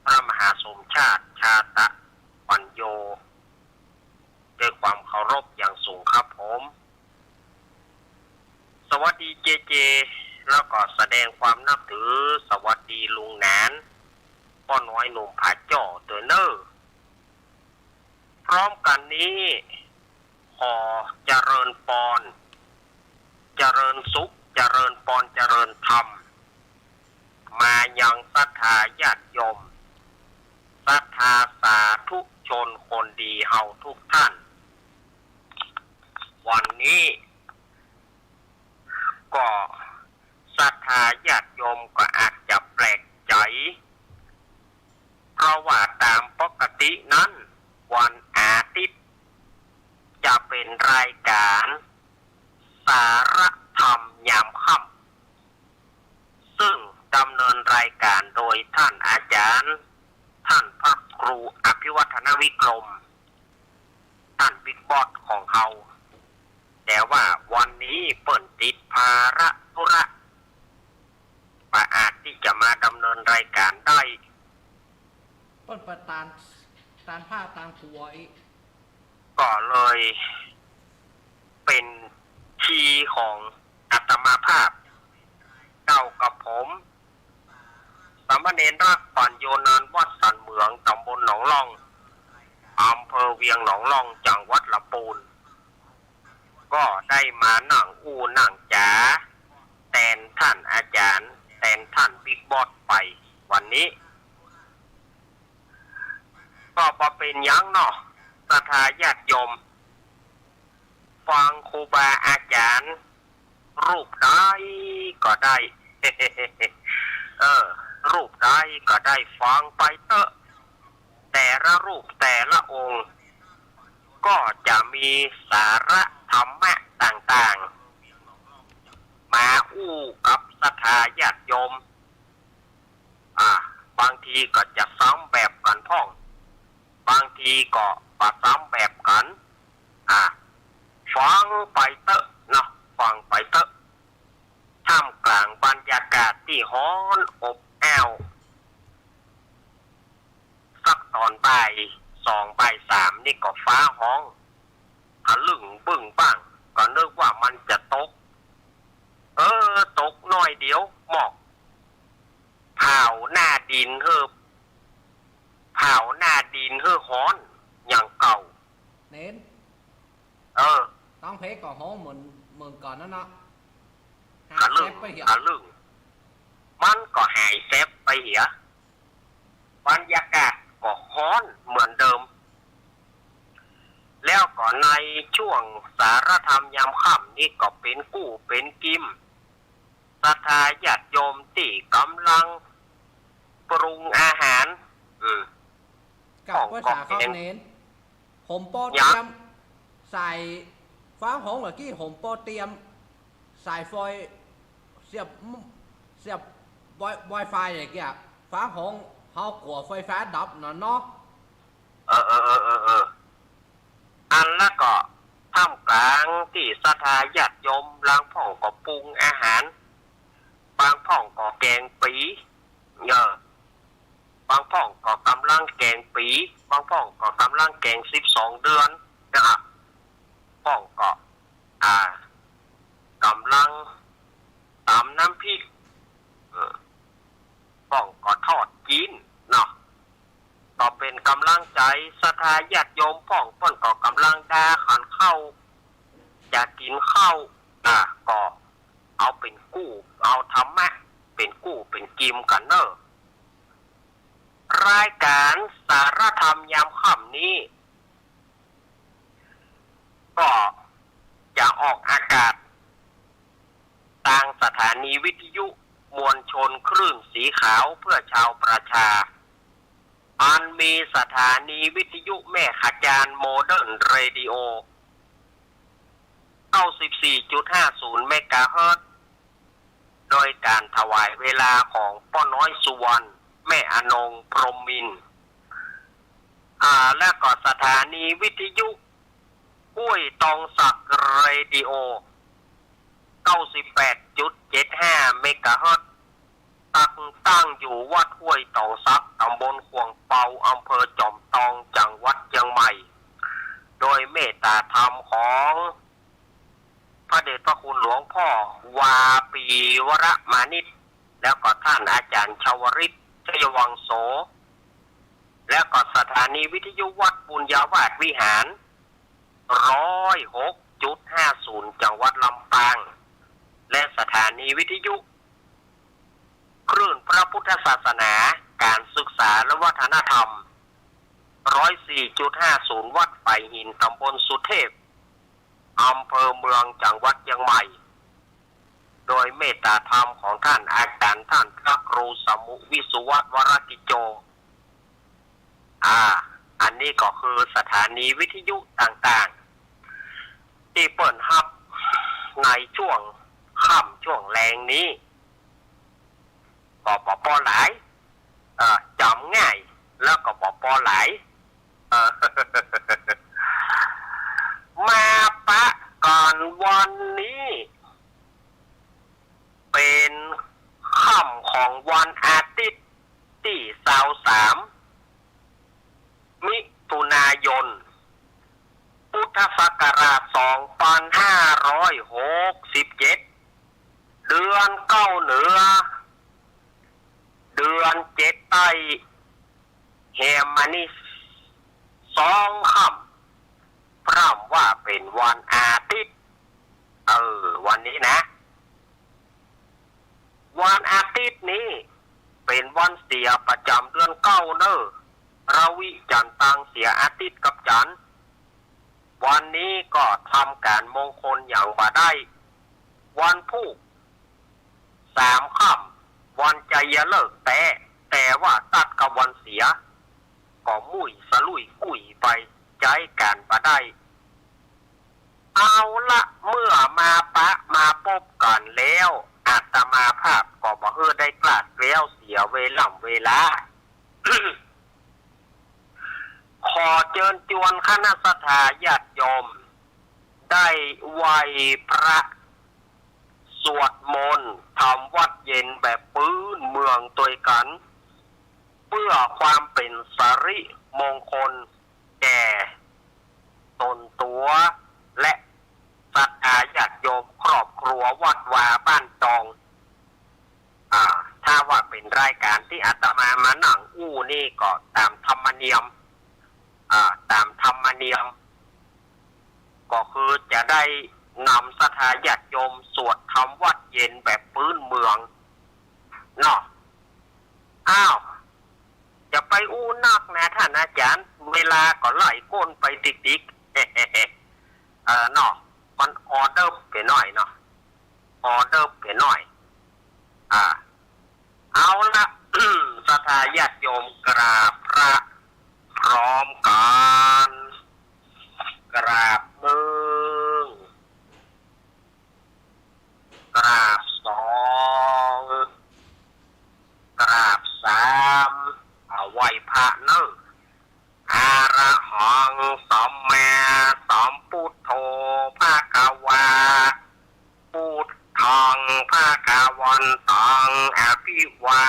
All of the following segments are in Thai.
พระมหาสมชาติชาตะปัญโยด้วยความเคารพอย่างสูงครับผมสวัสดีเจเจแล้วก็แสดงความนับถือสวัสดีลุงหนานป้อน้อยหนุ่มผาจ่อตัวเนอร์พร้อมกันนี้ขอเจริญปอนเจริญสุขเจริญปอนเจริญธรรมมายังศรัทธาญาติโยมศรัทธาสาธุชนคนดีเฮาทุกท่านวันนี้ก็ศรัทธาญาติโยมก็อาจจะแปลกใจเพราะว่าตามปกตินั้นวันอาทิตย์จะเป็นรายการสารธรรมยามค่ำซึ่งดำเนินรายการโดยท่านอาจารย์ท่านพระครูอภิวัฒนวิกรมท่านบิ๊กบอสของเขาแต่ว่าวันนี้เปิ่นติดภาระธุระประอาจที่จะมาดำเนินรายการได้เปิ่นประตานผ้าตานครัวอีกก็เลยเป็นทีของอาตมาภาพเก้ากับผมสามเณรรักปัญโยนานวัดสันเหมืองตำบลหนองล่องอำเภอเวียงหนองล่องจังหวัดลำพูนก็ได้มานั่งอู้นั่งจ๋าแทนท่านอาจารย์แทนท่านบิ๊กบอสไปวันนี้ก็พอเป็นยังเนาะศรัทธาญาติโยมฟังครูบาอาจารย์รูปใดก็ได้รูปใดก็ได้ฟังไปเถอะแต่ละรูปแต่ละองค์ก็จะมีสาระธรรมะต่างๆมาอู้กับศรัทธาญาติโยมบางทีก็จะซ้ำแบบกันพ่องบางทีก็ซ้ำแบบกันฟังไปเถอะเนาะฟังไปเถอะท่ามกลางบรรยากาศที่ร้อนอบอ้าวสักตอนบ่าย2บ่าย3นี่ก็ฟ้าห้องทะลึ่งบึ้งบ้างก็นึกว่ามันจะตกตกน้อยเดียวหมอกเผาหน้าดินเฮือฮ้อนอย่างเก่าเน้นต้องเพกก่อห้องเหมือนก่อนนั่นเนาะทะลึ่งมันก็หายเซฟไปเหียบรรยากาศก็ฮ้อนเหมือนเดิมแล้วก็ในช่วงสารธรรมยามค่ำนี่ก็เป็นกู้เป็นกิมศรัทธาญาติโยมที่กำลังปรุงอาหารกับภาษาเขาเน้นผมโปเตรียมใส่ฟ้าหงหรือกี้ผมโปเตรียมสายไฟเสียบWi-Fi อย่างเงี้ยฟ้าหงเขากลัวไฟฟ้าดับเนาะอันแล้วก็ท่ามกลางที่ศรัทธาญาติโยมบางพ่องก็ปรุงอาหารบางพ่องก็แกงปีบางพ่องก็กำลังแกงปีบางพ่องก็กำลังแกง12เดือนนะครับพ่องก็กำลังตำน้ำพริกพ่องก็ทอดกินเนาะก็เป็นกำลังใจศรัทธาญาติโยมพ่องเพิ่นก็กำลังด่าขันเข้าอยากกินข้าวก็เอาเป็นกู้เอาธรรมะเป็นกู้เป็นกิมกันเนอะรายการสารธรรมยามค่ำนี้ก็จะออกอากาศทางสถานีวิทยุมวลชนคลื่นสีขาวเพื่อชาวประชาอันมีสถานีวิทยุแม่ขจารโมเดิร์นเรดิโอ 94.50 เมกะเฮิรตซ์โดยการถวายเวลาของป้อน้อยสุวรรณแม่อนงพรหมมินทร์และก็สถานีวิทยุห้วยตองศักดิ์เรดิโอ 98.75 เมกะเฮิรตซ์ตั้งอยู่วัดห้วยตองศักดิ์ มานิตแล้วก็ท่านอาจารย์ชวริตชยวังโสแล้วก็สถานีวิทยุวัดบุญญาวาสวิหาร106.50 จังหวัดลำปางและสถานีวิทยุคลื่นพระพุทธศาสนาการศึกษาและวัฒนธรรม104.50 วัดไผ่หินตำบลสุเทพอำเภอเมืองจังหวัดเชียงใหม่โดยเมตตาธรรมของท่านอาจารย์ท่านพระครูสมุวิสุวัฒน์วรกิจโจอันนี้ก็คือสถานีวิทยุต่างๆที่เปิดฮับในช่วงค่ำช่วงแรงนี้ก็ปอหลายจำง่ายแล้วก็ปอหลายมาปะก่อนวันนี้เป็นค่ำของวันอาทิตย์ที่23 มิถุนายน พุทธศักราช 2567 เดือนเก้าเหนือ เดือนเจ็ดใต้แฮมมานิ2 ค่ำพร่ำว่าเป็นวันอาทิตย์วันนี้นะวันอาทิตย์นี้เป็นวันเสียประจำเดือนเก้าเนอะราวิจันตังเสียอาทิตย์กับจันทร์วันนี้ก็ทำการมงคลอย่างบ่ได้วันพุธ3 ค่ำวันใจเลิกแต่ว่าตัดกับวันเสียก็มุ่ยสลุยกุ่ยไปใจการบ่ได้เอาละเมื่อมาปะมาพบกันแล้วอาตมาภาพก็บ่เฮือได้กลาดเกลียวเสียเวลา ขอเชิญชวนคณะสัตยาญาติโยมได้ไหว้พระสวดมนต์ทำวัดเย็นแบบพื้นเมืองตัวกัน เพื่อความเป็นสิริมงคลแก่ตนตัวและสัตยาญาติโยมครอบครัววัดวาบ้านตองถ้าว่าเป็นรายการที่อาตมามานั่งอู้นี่ก็ตามธรรมเนียมก็คือจะได้นำสัตยาญาติโยมสวดทำวัดเย็นแบบพื้นเมืองเนาะจะไปอู้นักนะท่านอาจารย์เวลาก็ไหลก้นไปติ๊กเนาะมันออเดอร์ไปหน่อยเนาะเอาละสัตยาญาติโยมกราบพระพร้อมกันกราบ1กราบ2กราบ3เอาไหว้พระเนอะอะระหังสัมมาสัมพุทโธภะคะวาพุทธังภะคะวันตังอภิวา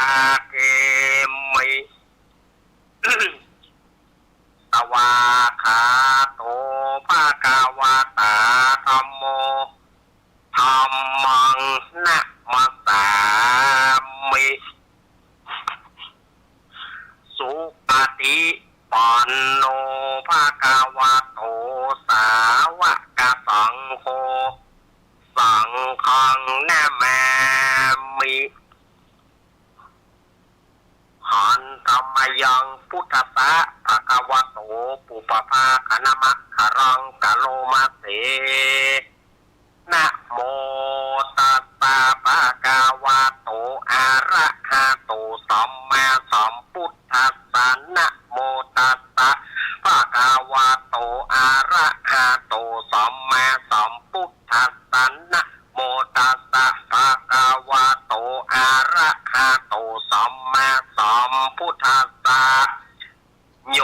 เทมิ สวาขาโตภะคะวะตาธัมโมธัมมังนะมัสสามิสุปฏิปันโนภะคะวะโตสาวกสังโฆสังฆังนะมามิหันธรรมยังพุทธะภะคะวะโตปุปภาคณมะคารังกะโลมาเสนะโมตัสสะภะคะวะโตอะระหะโตสัมมาสัมพุทธัสสะนะโมตัสสะภะคะวะโตอะระหะโตสัมมาสัมพุทธัสสะนะโมตัสสะภะคะวะโตอะระหะโตสัมมาสัมพุทธัสสะโย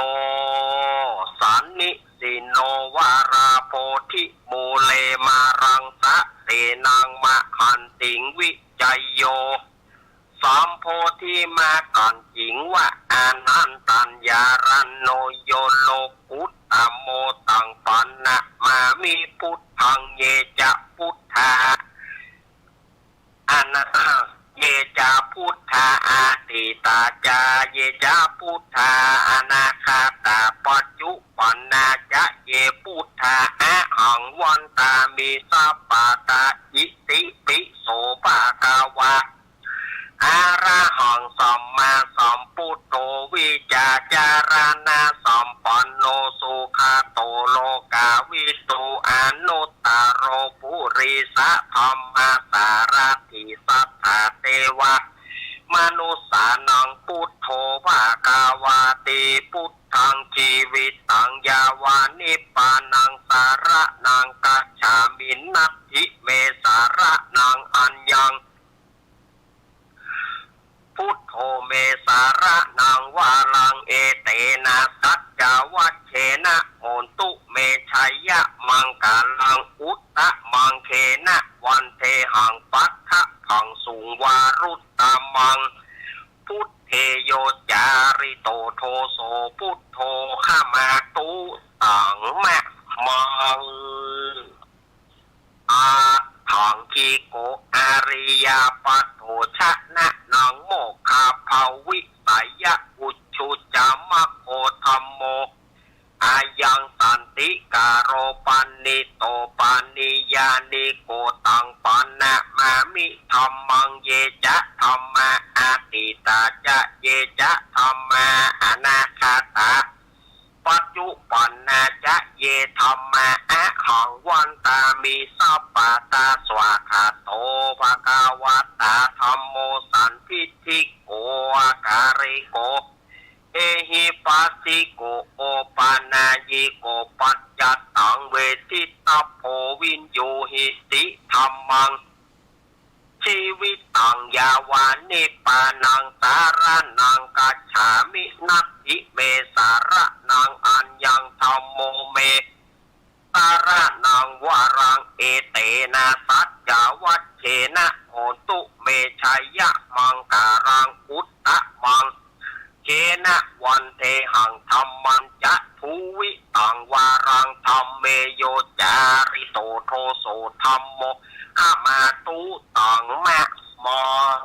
สันนิสิโนวาราโพธิมูเลมารังสะเสนังมะขันติงวิจัยโยสัมโพธิมาก่อนจิงวะอานันตัญญารันโนโยโลกุตตโมตังปันนะมามิพุทธังเยจะพุทธา จาเยจะพุทธาอนาคาตาปัจจุปันนาจะเยพุทธาอะหังวันตามิสัพปะตาอิติปิโสภะคะวะอะระหังสัมมาสัมพุทโธวิจาจารณะสัมปันโนสุขโตโลกาวิตูอนุตตโรปุริสะธัมมาสารถิสัทธาเทวะมนุสสานังพุทโธภะคะวะติพุทธังชีวิตังยาวานิปานังสาระนังกัจฉามินัตถิเมสาระนังอัญญังพุทโธเมสาระนังวาลังเอเตนะสัจจวัชเชนะโหนตุเมชัยยะมังกาลังอุตตะมังเคนะวันเทหังปัทธะพังสุงวารุตตมังพุทเทโยจาริโตโทโสพุทโธขามาตุตังมะมังอาทังคีโกอาริยาปัตโตชะนะนังโมคาภาวิสัยยะอุชุจามะโคธัมโมอายังสันติการโรปันนิโตปันนิยานิโกตังปันนะมามิธัมมังเยจะธัมมาอาติตาจะเยจะธัมมาอนาคาตาปัจจุปันนาจะเยธัมมาอะหังวันตามิสัพปะตาสวาคาโตภะคะวะตาธัมโมสันทิฏฐิโกอาการิโกเอหิปัสสิโกโอปานายิโกปัจจัตตังเวทิตาโพวินโยหิติธัมมังชีวิตังยาวานิปานังสารนังกัจฉามินัตถิเมสารนังอัญญังธัมโมเมสารนังวารังเอเตนะสัจจวัชเชนะโหตุเมชัยยะมังการังอุตตะมังเชนะวันเทหังธัมมันจะภูวิตังวารังธัมเมโยจาริโตโทโสธัมโมขามาตุตังมะมัง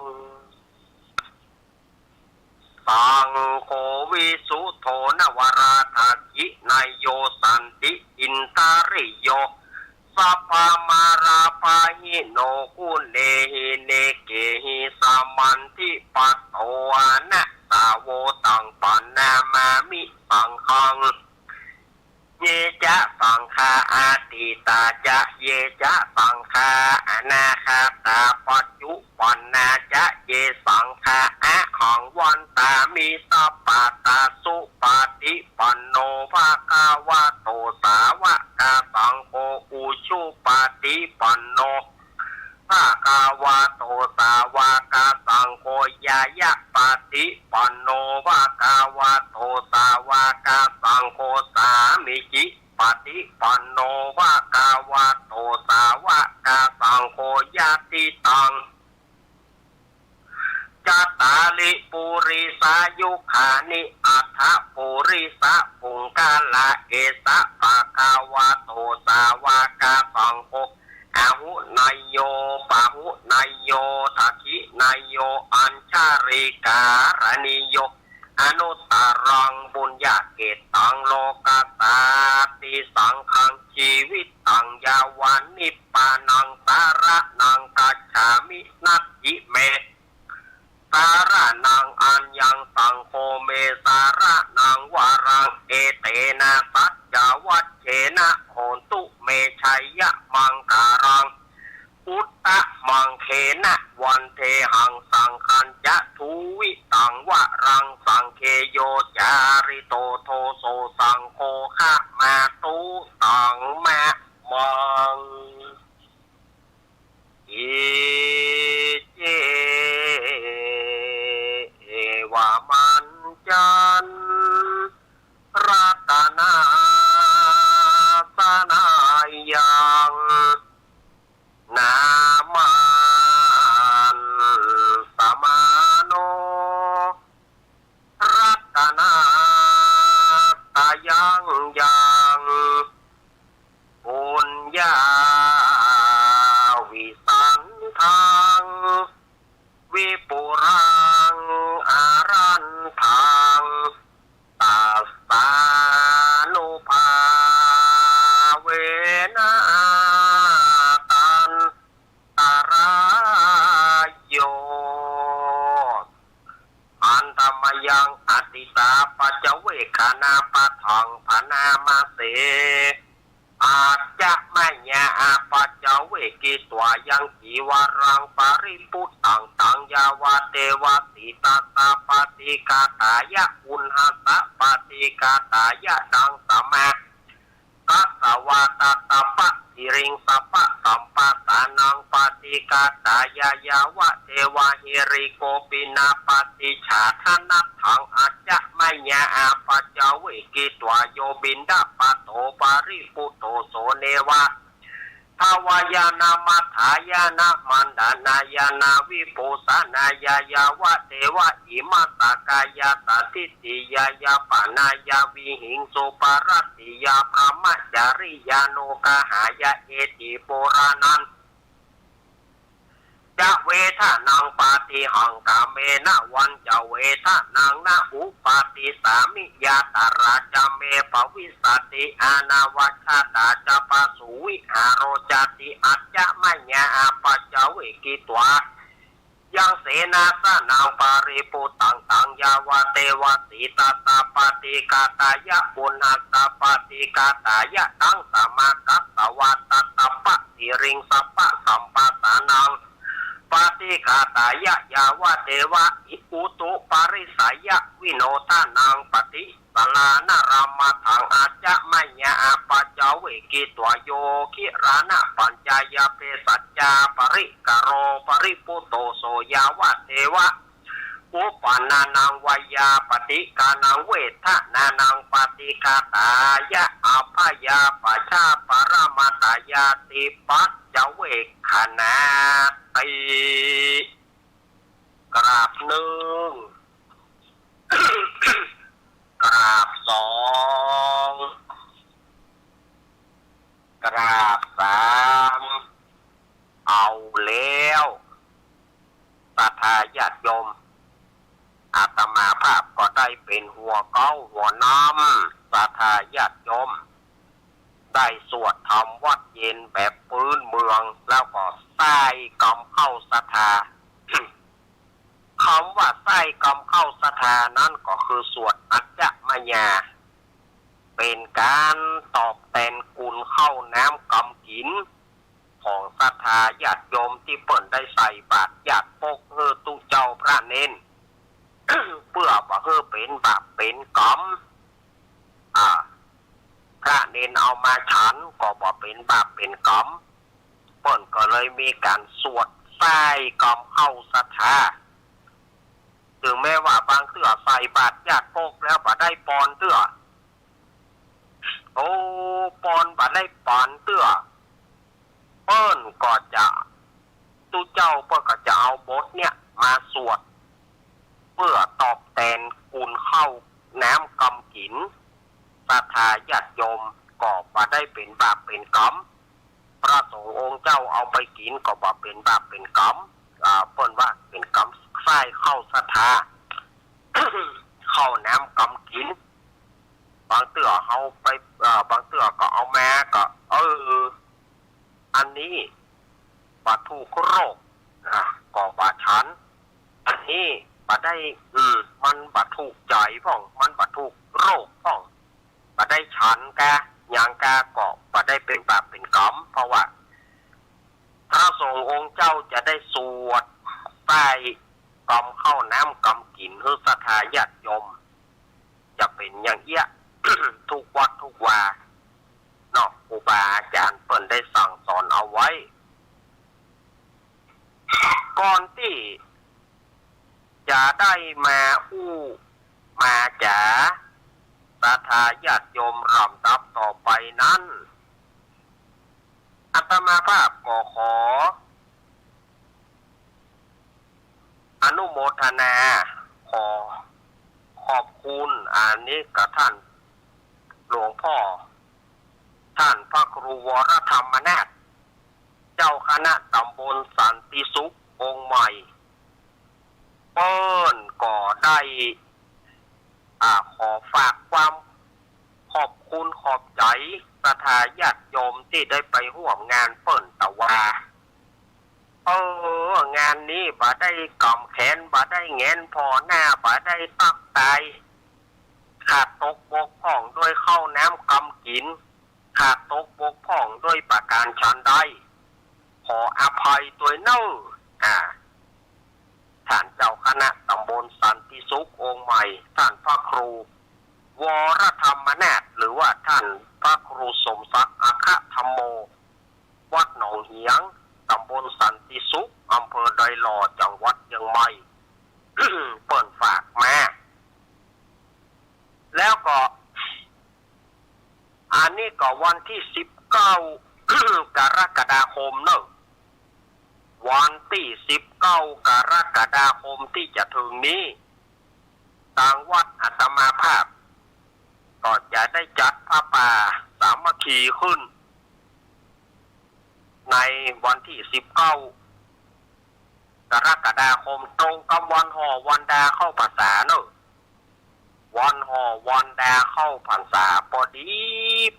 สังโฆวิสุโธนวราทากินายโยสันติอินทาริโยสัพพมาราปาหิโนกุเนหิเนเกหิสัมมันทิปัตโตนะสาวตังปันนามามิสังฆังเยจะสังฆาอาติตาจะเยจะสังฆาอนาคาตาปัจจุปันนาจะเยสังฆาอะหังวันตามิสัพปะตาสุปฏิปันโนภะคะวะโตสาวกสังโฆอุชุปฏิปันโนภะคะวะโตสาวกสังโฆยายะปฏิปันโนภะคะวะโตสาวกสังโฆสามิจิปฏิปันโนภะคะวะโตสาวกสังโฆญาติตังจัตตาลิปุริสายุขานิอัฏฐปุริสะปุงกาลาเอสะภะคะวะโตสาวกสังโฆอาหุนายโยปะหุนายโยทักขินายโยอัญชาริการณิโยอนุตตรังบุญญาเกตังโลกัสสาติสังฆังชีวิตตังยาวานิปานังสารนังกัจฉามินัตถิเมสารนังอัญญังสังโฆเมสารนังวารังเอเตนะสัจจวัชเชนะโหนตุเมชัยยะมังการังอุตตะมังเคนะวันเทหังสังคัญจะทูวิตังวะรังสังเคโยจาริโตโทโสสังโฆขามาตุตังมะมังอิเจวามันจันรัตนาสนายังนามันสมาโนรัตนาตายา อติตาปัจจเวคานาปะทังพนามาเสอาจจะไม่ยาอาปัจจเวกิตัวยังกีวารังปาริปุตตังตังยาวาเตวาติตาตาปฏิกาตายะอุณหัสสะปฏิกาตายะดังสมากัสสวาตตาปะสิริงสัพพะสัมปะสานังปฏิกาตายายาวะเทวะเฮริโกปินาปฏิชาทนัตถังอาจจะไม่ยาอาปัจจเวกิตวโยบินดาปโตปาริปุโตโสเนวะทวายานามัฏฐายานามันดานายานาวิปุสานายายาวะเทวะอิมัสสกายาสติติยายาปานายาวิหิงโสปารติยาพระมัจจาริยาโนกหายะเอติโปรานันจะเวทนังปาติหังกาเมนะวันจะเวทนังนะอุปาติสามิยาตราจเมปวิสติอานาวัชตาจะปสุวิหารโรจติอัจจะมัญญาปัจจเวกิตวายังเสนาสนังปาริปุตังตังยาวะเตวะสีตาตาปฏิกาตายะปุณัสสะปฏิกาตายะตังสมากัสสวัตตะปะสิริงสัพพะสัมปะสานังปฏิกาตายะยาวะเทวะอิปุตุปาริสายะวิโนทานังปฏิสลานารามทังอาจจะมัญญาปัจจเวกิตวโยคิรานะปัญญายาเปสัจจาปริกโรปริปุโตโสยาวะเทวะอุปนานังวายาปฏิกานังเวทนานังปฏิกาตายะอัพยาปชาปรมาตายาติปัจจเวคณาติกราบหนึ่ง กราบสองกราบสามเอาแล้วศรัทธาญาติโยมอาตมาภาพก็ได้เป็นหัวเก้าหัวน้ำศรัทธาญาติโยมได้สวดธรรมวัดเย็นแบบพื้นเมืองแล้วก็ใส่กรรมเข้าศรัทธา คำว่าใส่กรรมเข้าศรัทธานั้นก็คือสวดอัจฉมัญญาเป็นการตอบแทนคุณเข้าน้ำกำกินของศรัทธาญาติโยมที่เปิ่นได้ใส่บาตรญาติปกเฮอตุเจ้าพระเน้น เพื่อบ่เฮอเป็นบาปเป็นกรรมพระเน้นเอามาฉันก็บ่เป็นบาปเป็นกรรมเปิ่นก็เลยมีการสวดใส่กรรมเข้าศรัทธาถึงแม้ว่าบางเตื้อใส่บาตรญาติโปกแล้วบ่ได้ปอนเตื้อโอ้ปอนบ่ได้ปอนเตื้อเปิ้นก็จะตุเจ้าเปิ้นก็จะเอาบทเนี่ยมาสวดเพื่อตอบแทนคุณเข้าน้ำกำกินศรัทธาญาติโยมก็บ่ได้เป็นบาปเป็นกรรมพระสงฆ์องค์เจ้าเอาไปกินก็บ่เป็นบาปเป็นกรรมเปิ้นว่าเป็นกรรมใส่เข้าศรัทธา เข้าน้ำกำกินบางเตื้อเอาไปบางเตื้อก็เอาแม่ก็อันนี้บาถูกโรคก็บาฉันอันนี้บาได้มันบาถูกใจพ่องมันบาถูกโรคพ่องบาได้ฉันแกอย่างแกก็บาได้เป็นบาปเป็นกรรมเพราะว่าพระสงฆ์องค์เจ้าจะได้สวดใต้กรรมเข้าน้ำกรรมกินเพื่อศรัทธาญาติโยมจะเป็นอย่างเอี้ย ทุกวัดทุกวาเนาะครูบาอาจารย์เปิ้นได้สั่งสอนเอาไว้ก่อนที่จะได้มามาจ๋าศรัทธาญาติโยมรำดับต่อไปนั้นอาตมาภาพก็ขออนุโมทนาขอบคุณอันนี้กับท่านหลวงพ่อท่านพระครูวรธรรมนาถเจ้าคณะตำบลสันติสุของค์ใหม่เปิ้นก็ได้ขอฝากความขอบคุณขอบใจศรัทธาญาติโยมที่ได้ไปร่วมงานเปิ้นตะวา งานนี้บ่ได้กำแขนบ่ได้แงนพอหน้าบ่ได้ตักตายขาดตกบกพร่องด้วยข้าวน้ำกำกินขาดตกบกพร่องด้วยประการชันใดขออภัยตัวเน่าท่านเจ้าคณะตำบลสันติสุของค์ใหม่ท่านพระครูวรธรรมนาถหรือว่าท่านพระครูสมศักดิ์อัคคธรรมโมวัดหนองเหียงตำบลสันติสุขอำเภอไดหล่อจังหวัดเชียงใหม่ เปิดฝากมาแล้วก็อันนี้ก็วันที่19 กรกฎาคมเนอะวันที่19 กรกฎาคมที่จะถึงนี้ทางวัดอาตมาภาพก็จะได้จัดผ้าป่าสามัคคีขึ้นในวันที่19 กรกฎาคมตรงกับวันห่อวันดาเข้าพรรษาเนอะวันห่อวันดาเข้าพรรษาพอดี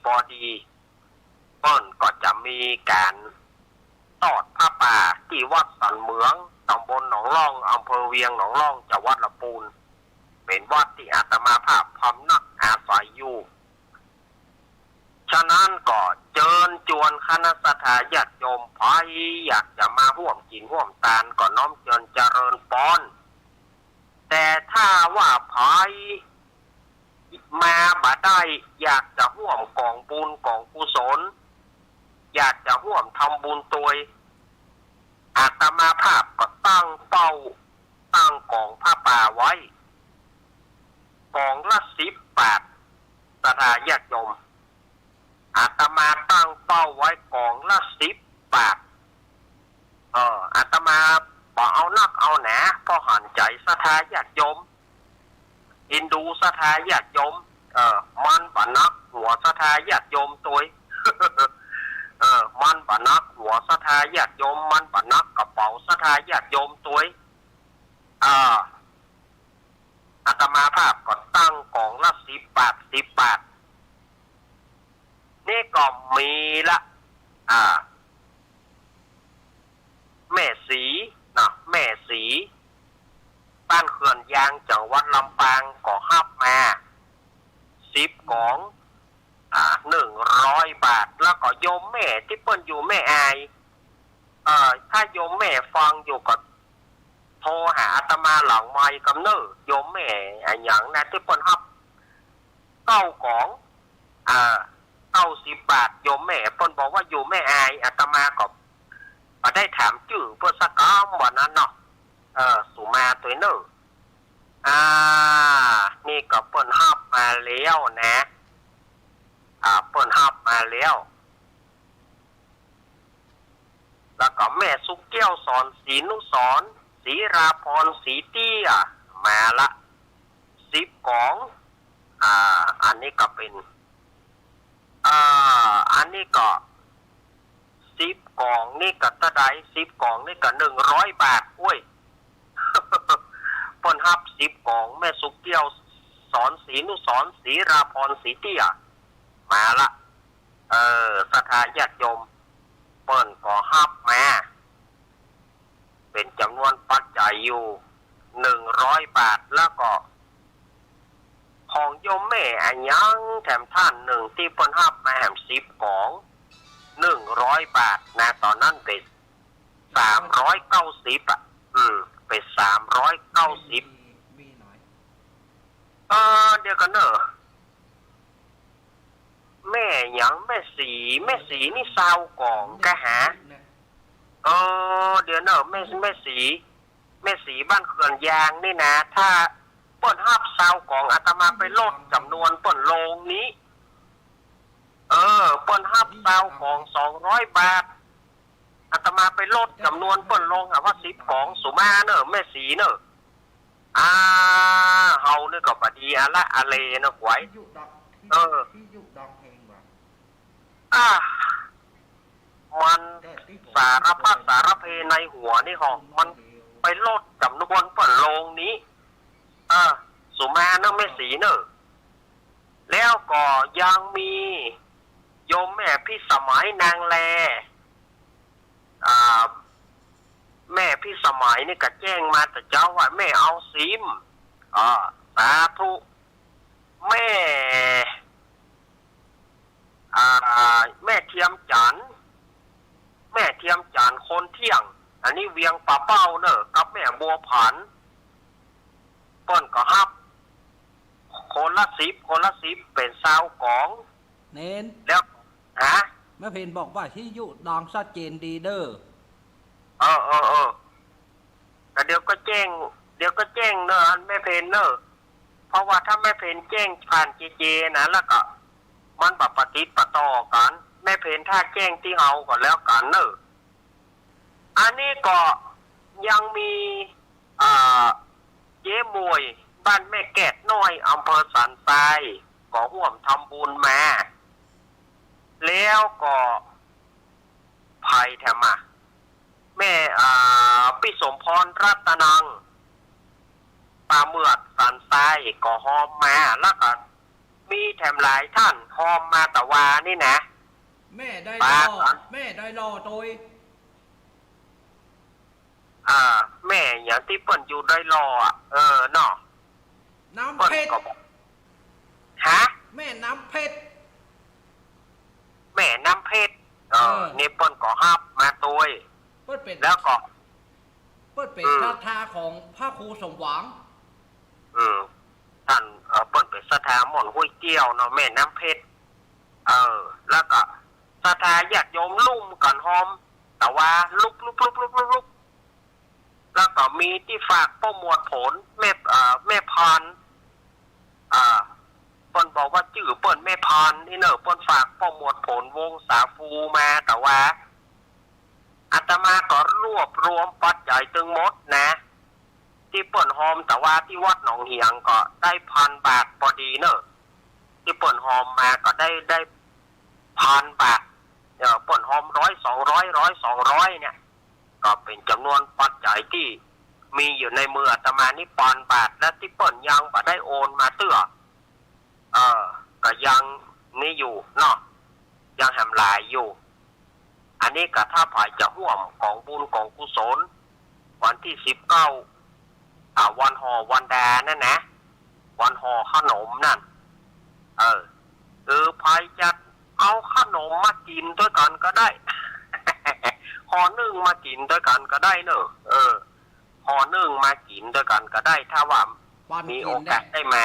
เปิ้นก็จะมีการทอดผ้าป่าที่วัดสันเหมืองตำบลหนองล่องอำเภอเวียงหนองล่องจังหวัดลำพูนเป็นวัดที่อาตมาภาพพำนักอาศัยอยู่ฉะนั้นก็เชิญชวนคณะสัตยาญาติโยมไผอยากจะมาร่วมกินร่วมทานก็น้อมเชิญเจริญพรแต่ถ้าว่าไผมาบ่ได้อยากจะร่วมกองบุญกองกุศลอยากจะร่วมทำบุญตัวอาตมาภาพก็ตั้งเป้าตั้งกองผ้าป่าไว้กองละ10 บาทสัตยาญาติโยมอาตมาตั้งเป้าไว้กองละ10 บาทอาตมาบอกเอานักเอาหนาพอหันใจสัทธาญาติโยมอินดูสัทธาญาติโยมมันบะนักหัวสัทธาญาติโยมตัว มันบะนักหัวสัทธาญาติโยมมันบะนักกระเป๋าสัทธาญาติโยมตัวอาตมาภาพก็ตั้งกองละ10 บาท10 บาทนี่ก็มีละแม่สีนะแม่สีบ้านเขื่อนยางจังหวัดลำปางก็ฮับมา10 กอง100 บาทแล้วก็โยมแม่ที่เปิ้นอยู่แม่อายถ้าโยมแม่ฟังอยู่ก็โทรหาอาตมาหลังไมค์กำเนิดโยมแม่อย่างนะที่เปิ้นฮับ9 กอง90 บาทโยมแม่เปิ้นบอกว่าอยู่แม่อายอาตมาก็ได้ถามชื่อเพื่อสักก้ามวันนั้นเนาะสุมาตัวเนอะนี่ก็เปิ้นฮับมาแล้วนะเปิ้นฮับมาแล้วแล้วก็แม่สุกแก้วสอนศรีนุสรศรีราพรศรีเตี้ยมาละ10 กองอันนี้ก็เป็นอันนี้ก็10 กองนี่ก็ตะได10 กองนี่ก็100 บาทอุ้ย เปิ้นฮับ10 กองแม่สุกแก้วสอนศรีนุสรศรีราพรศรีเตี้ยมาละสัทธาญาติโยมเปิ้นก็ฮับมาเป็นจำนวนปัจจัยอยู่100 บาทแล้วก็ของโยมแม่อันยังแถมท่านหนึ่งที่เปิ้นฮับมาแถม10 กอง100 บาทนะตอนนั้นเป็น390เป็น390เดี๋ยวกันเนอะแม่ยังแม่สีนี่20 กองกะหาเดี๋ยวเนอะแม่สีบ้านเขื่อนยางนี่นะถ้าเปิ้นฮับ20 กองอาตมาไปลดจำนวนเปิ้นลงนี้เปิ้นฮับ20 กอง200 บาทอาตมาไปลดจำนวนเปิ้นลงว่า10 กองสุมาเนอะแม่สีเนอะเฮานี่ก็บดีอะละอะเลเนอะไว้ที่อยู่ดอกเพลงว่ะมันสารพัดสารเพในหัวนี่หอกมันไปลดจำนวนเปิ้นลงนี้สุมาเนอะแม่สีเนอะแล้วก็ยังมีโยมแม่พี่สมัยนางแล แม่พี่สมัยนี่ก็แจ้งมาแต่เจ้าว่าแม่เอาซิมสาธุแม่แม่เทียมจันทร์แม่เทียมจันทร์คนเที่ยงอันนี้เวียงป่าเป้าเนอะกับแม่บัวผันเปิ้นก็ฮับคนละ10เป็น20กอง เน้น แล้วฮะ แม่เพนบอกว่าที่อยู่ดองชัดเจนดีเด้อ แต่เดี๋ยวก็แจ้งเนอะอันแม่เพนเนอะเพราะว่าถ้าแม่เพนแจ้งผ่านเจนะแล้วก็มันแบบปฏิปต่อกันแม่เพนถ้าแจ้งที่เฮาก่อนแล้วกันเนอะอันนี้ก็ยังมีเจ๊มวยบ้านแม่แกดน้อยอำเภอสันทรายก็ร่วมทำบุญมาแล้วก็ภัยแถมมาแม่พี่สมพรรัตนังปาเมือดสันทรายก็หอมมาแล้วก็มีแถมหลายท่านหอมมาตะวานี่นะ แม่ได้ ปาร อแม่ได้รอโดย แม่อย่างที่เปิ้นอยู่ได้รอเนาะ น้ำ เปิ้น เพชร ก็บอกฮะ แม่น้ำเพชร แม่น้ำเพชรนี่เปิ้นก็ฮับมาตัว เปิ้นเป็น แล้วก็ เปิ้นเป็นคาถาของพระครูสมหวัง ท่านเปิ้นเป็นสถาหม่อนห้วยเกี้ยวเนาะแม่น้ำเพชรแล้วก็สถาญาติโยมลุ่มกันหอมแต่ว่าลุกแล้วก็มีที่ฝากป้อมวดผลแม่พันเปิ้นบอกว่าชื่อเปิ้นแม่พันนี่เนอะเปิ้นฝากป้อมวดผลวงสาฟูมาแต่ว่าอาตมาก็รวบรวมปัจจัยตึงหมดนะที่เปิ้นหอมแต่ว่าที่วัดหนองเหียงก็ได้1,000 บาทพอดีเนอะที่เปิ้นหอมมาก็ได้1,000 บาทเปิ้นหอม100 200เนี่ยก็เป็นจำนวนปัจจัยที่มีอยู่ในมืออาตมานี่1,000 บาทและที่เปิ้นยังบ่ได้โอนมาเตื้อก็ยังนี่อยู่เนาะยังแหมหลายอยู่อันนี้ก็ถ้าฝ่ายจะร่วมของบุญของกุศลวันที่19วันห่อวันแดนั่นนะวันห่อขนมนั่นฝ่ายจะเอาขนมมากินด้วยกันก็ได้ ห่อนึ่งมากินด้วยกันก็ได้เนอะห่อนึ่งมากินด้วยกันก็ได้ถ้าว่ามีโอกาสได้มา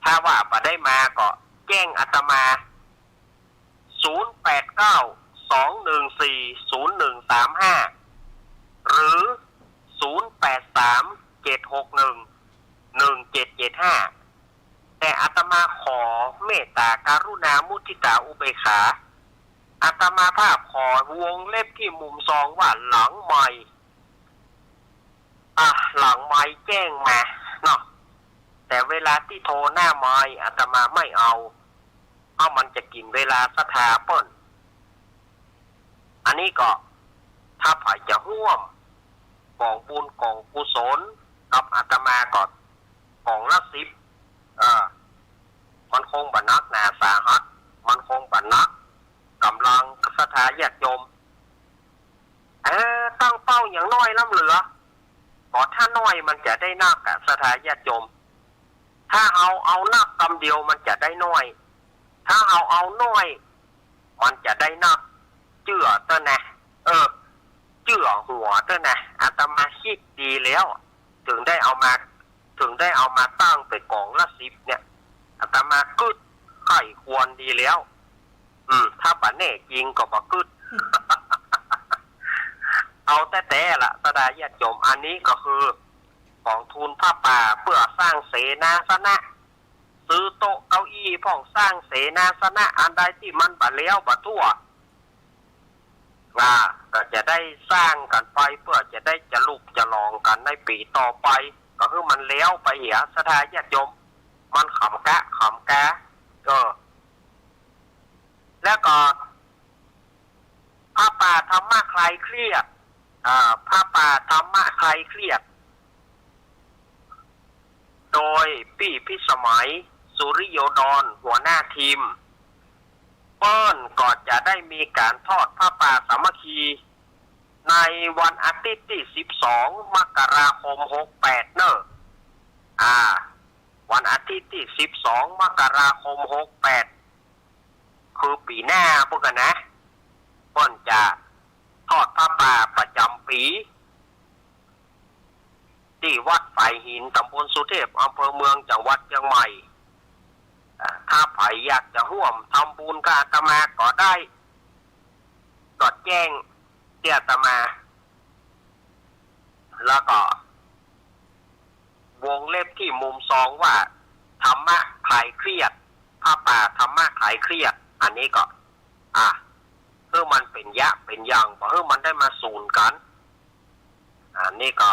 ถ้าว่าบ่ได้มาก็แจ้งอาตมา0892140135หรือ0837611775แต่อาตมาขอเมตตาการุณามุทิตาอุเบกขาอาตมาภาพขอวงเล็บที่มุมซองว่าหลังไมค์หลังไมค์แจ้งมาเนาะแต่เวลาที่โทรหน้าไมค์อาตมาไม่เอาเพราะมันจะกินเวลาสถาเปิ้นอันนี้ก็ถ้าฝ่ายจะร่วมกองบุญกองกุศลกับอาตมาก่อนกองละ10มันคงบ่นักหนาสาหัสมันคงบ่นักกำลังศรัทธาญาติโยมตั้งเป้าอย่างน้อยล้ำเหลือก็ถ้าน้อยมันจะได้นักกับศรัทธาญาติโยมถ้าเอานักกำเดียวมันจะได้น้อยถ้าเอาน้อยมันจะได้นักเจื่อตัวนะเจื่อหัวตัวนะอาตมาคิดดีแล้วถึงได้เอามาตั้งไปกองละ10เนี่ยอาตมากึดไข่ควรดีแล้วถ้าป่าแน่จริงก็บ่กึด เอาแต่ละสดาญาติโยมอันนี้ก็คือของทุนผ้าป่าเพื่อสร้างเสนาสนะซื้อโต๊ะเก้าอี้พ่องสร้างเสนาสนะอันใดที่มันบ่แล้วบ่ทั่วก็จะได้สร้างกันไปเพื่อจะได้จะลุกจะลองกันในปีต่อไปก็คือมันแล้วไปเหียสดาญาติโยมมันขำกะแล้วก็ผ้าป่าธรรมะคลายเครียดผ้าป่าธรรมะคลายเครียดโดยพี่พิสมัยสุริโยดรหัวหน้าทีมเปิ้ลก็จะได้มีการทอดผ้าป่าสามัคคี ในวันอาทิตย์ที่12 มกราคม 68เนอะวันอาทิตย์ที่12 มกราคม 68คือปีหน้าพวกกันนะเพิ่นจะทอดผ้าป่าประจำปีที่วัดฝ่ายหินตำบลสุเทพอำเภอเมืองจังหวัดเชียงใหม่ถ้าใครอยากจะร่วมทำบุญกับอาตมาก็ได้ก็แจ้งเตี้ยอาตมา แล้วก็วงเล็บที่มุมซองว่าธรรมะคลายเครียดผ้าป่าธรรมะคลายเครียดอันนี้ก็เพื่อมันเป็นยะเป็นอย่างเพื่อมันได้มาสูนกันอันนี้ก็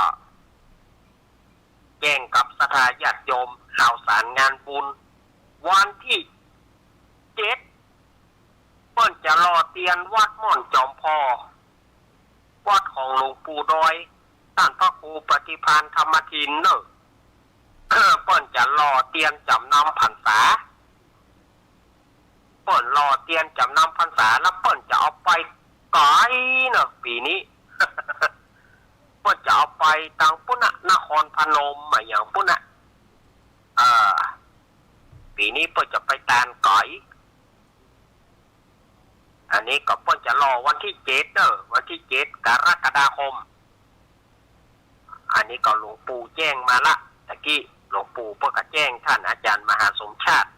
แจ้งกับศรัทธาญาติโยมข่าวสารงานบุญวันที่7เปิ้นจะรอเตียนวัดม่อนจอมพอวัดของหลวงปู่ดอยท่านพระครูปฏิภาณธรรมทินเนอะเปิ้นจะรอเตียนจำนำพรรษาเปิ้นรอเตียนจำนำพรรษาแล้วเปิ้นจะเอาไปไกลเนอะปีนี้เปิ้นจะเอาไปทางปุณะนครพนมมาอย่างปุณะปีนี้เปิ้นจะไปตานไกลอันนี้ก็เปิ้นจะรอวันที่7เนอะวันที่7 กรกฎาคมอันนี้ก็หลวงปู่แจ้งมาละตะกี้หลวงปู่เปิ้นก็แจ้งท่านอาจารย์มหาสมชาติ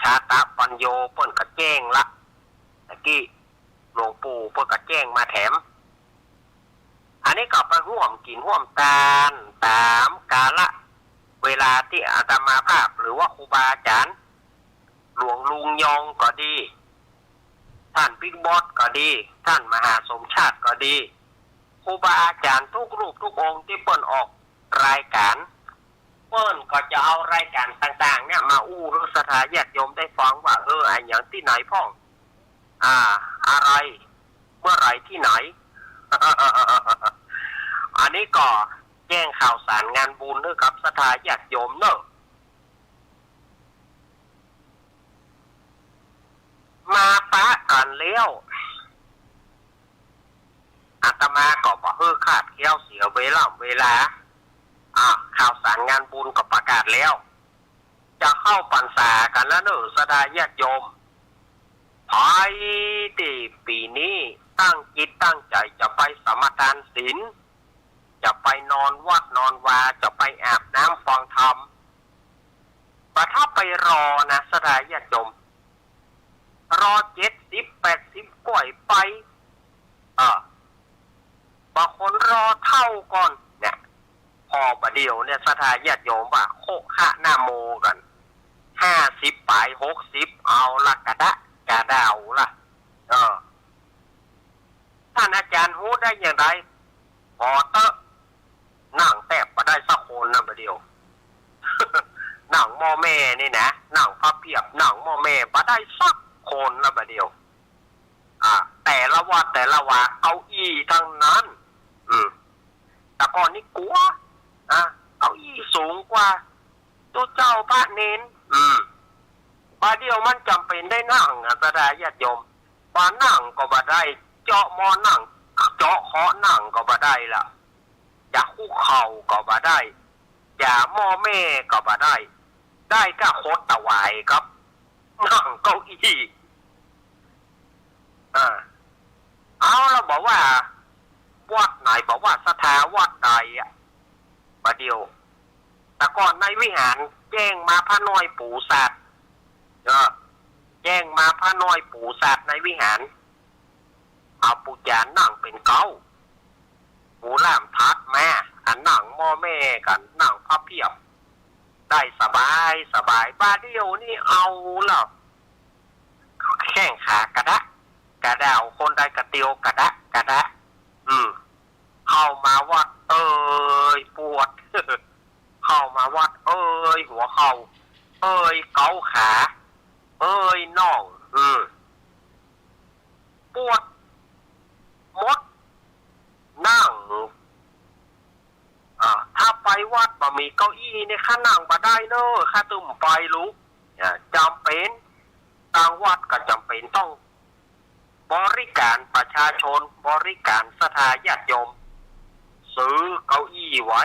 ชาตะปัญโยเปิ้นก็แจ้งละตะกี้หลวงปู่เปิ้นก็แจ้งมาแถมอันนี้ก็ไปร่วมกินร่วมทานตามกาละเวลาที่อาตมาภาพหรือว่าครูบาอาจารย์หลวงลุงยองก็ดีท่านบิ๊กบอสก็ดีท่านมหาสมชาติก็ดีครูบาอาจารย์ทุกรูปทุกองค์ที่เปิ้นออกรายการเปิ้นก็จะเอารายการต่างๆเนี่ยมาอู้รู้ศรัทธาญาติโยมได้ฟังว่าไอ้อย่างที่ไหนพ่องอะไรเมื่อไหร่ที่ไหน อันนี้ก็แจ้งข่าวสารงานบุญด้วยกับศรัทธาญาติโยมเนอะมาปะกันแล้วอาตมาก็บอกขาดเกี้ยวเสียเวลาข่าวสารงานบุญก็ประกาศแล้วจะเข้าพรรษากันแล้วเนอะศรัทธาญาติโยมภายในปีนี้ตั้งจิตตั้งใจจะไปสมาทานศีลจะไปนอนวัดนอนวาจะไปอาบน้ำฟังธรรมแต่ถ้าไปรอนะศรัทธาญาติโยมรอ70-80ก่อยไปบางคนรอเท่าก่อนเนี่ยพอประเดี๋ยวเนี่ยศรัทธาญาติโยมว่าโคคะหน้าโมกัน50 ปลาย 60เอาละกระดาวละท่านอาจารย์ฮู้ได้อย่างไรพอเตอะนั่งแทบมาได้สักคนนะประเดี๋ยว นั่งหม้อแม่นี่นะนั่งพระเพียบนั่งหม้อแม่มาได้สักคนละประเดี๋ยวแต่ละวัดเก้าอี้ทั้งนั้นแต่ก่อนนี่กลัวเก้าอี้สูงกว่าตัวเจ้าพระเน้นประเดี๋ยวมันจำเป็นได้นั่งศรัทธาญาติโยมมานั่งก็บ่ได้เจาะมอนั่งเจาะเคาะนั่งก็บ่ได้ล่ะอย่าคุกเข่าก็บ่ได้อย่าหม้อแม่ก็บ่ได้ก็โคตรตะวายครับนั่งเก้าอี้เอาเราบอกว่าวัดไหนบอกว่าศรัทธาวัดใดประเดี๋ยวแต่ก่อนในวิหารแจ้งมาพระน้อยปู่สัตว์แจ้งมาพระน้อยปู่สัตว์ในวิหารเอาปูจานนั่งเป็นเก้าปูล่ามทัดแม่นั่งหม้อแม่กันนั่งพระเพียบได้สบายบ้าเดียวนี่เอาแล้วแข้งขากระดาวคนใดกระเตียวกระดะเข้ามาวัดปวด เข้ามาวัดหัวเข่าเกาขาน่องปวดมดนั่งถ้าไปวัดบ่มีเก้าอี้เนี่ยข้านั่งบ่ได้เนอะข้าตุ่มไปรู้จำเป็นต่างวัดก็จำเป็นต้อง บริการประชาชนบริการศรัทธาญาติโยมซื้อเก้าอี้ไว้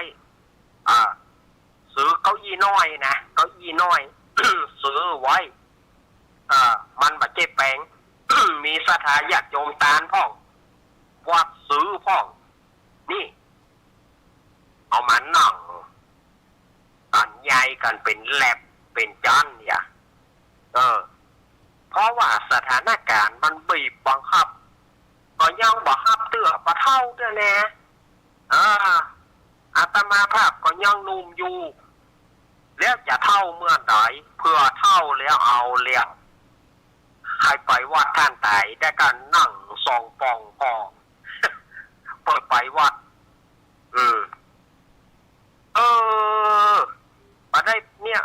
ซื้อเก้าอี้น้อยนะเก้าอี้น้อย ซื้อไว้มันบาดเจ็บแปลง มีศรัทธาญาติโยมตานพ่องวัดซื้อพ่องนี่เอามานั่งตันใหญ่กันเป็นแลบเป็นจันเนี่ยเพราะว่าสถานการณ์มันบีบบังคับก็ยังบังคับเตื้อปะเท่าเตื้อแน่อาตมาภาพก็ยังนุ่มอยู่แล้วจะเท่าเมื่อใดเพื่อเท่าแล้วเอาเลี้ยงใครไปวัดท่านตายได้การนั่งซองปองพอ เปิดไปวัดมาได้เนี่ย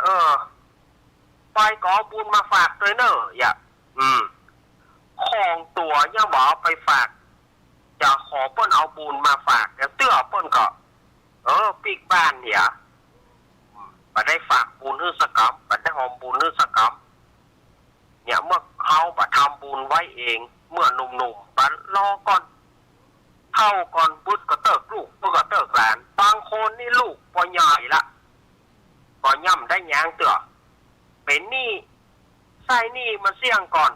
ไปก็เอาบุญมาฝากเลยเนอะอย่าของตัวยังบอกไปฝากจะขอเปิ้นเอาบุญมาฝากแล้วเตื้อเปิ้นก็ปีกบ้านเนี่ยมาได้ฝากบุญฮื้อสกรรมมาได้หอมบุญฮื้อสกรรมเนี่ยเมื่อเขามาทำบุญไว้เองเมื่อหนุ่มๆบันรอก่อนเท่าก่อนบุญก็เติกลูกบุญก็เติกหลานบางคนนี่ลูกพอใหญ่ละก็ย่ำได้ยางเตื้อเป็นนี่ไส้นี่มาเสี่ยงก่อน